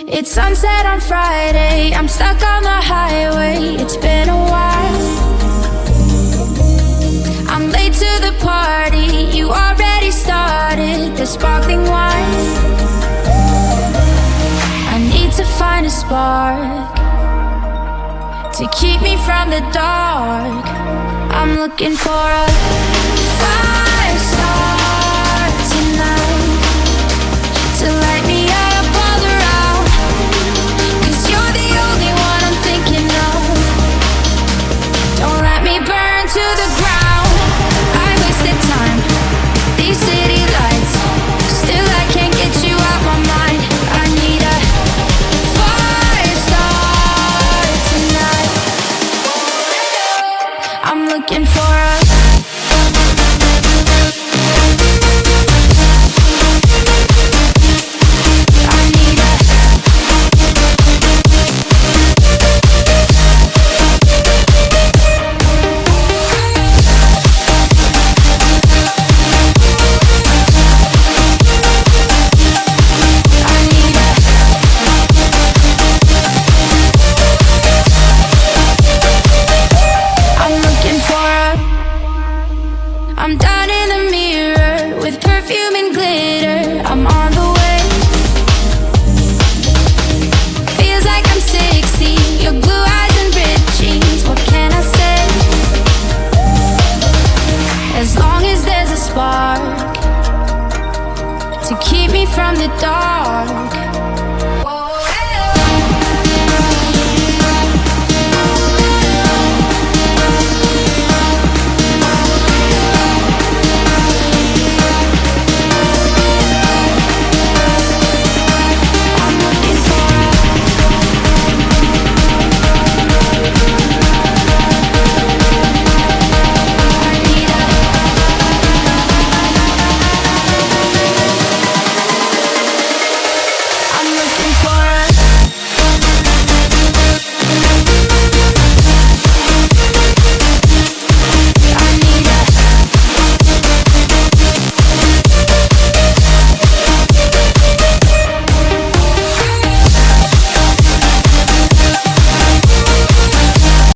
It's sunset on Friday, I'm stuck on the highway. It's been a while. I'm late to the party, you already started the sparkling wine. I need to find a spark to keep me from the dark. I'm looking for a fire star tonight to light me up all around. 'Cause you're the only one I'm thinking of. Don't let me burn to the ground. I wasted time, these city lights, still I can't get you out my mind. I need a fire star tonight. I'm looking for a I'm down in the mirror with perfume and glitter. I'm on the way. Feels like I'm 60, your blue eyes and ripped jeans. What can I say? As long as there's a spark to keep me from the dark,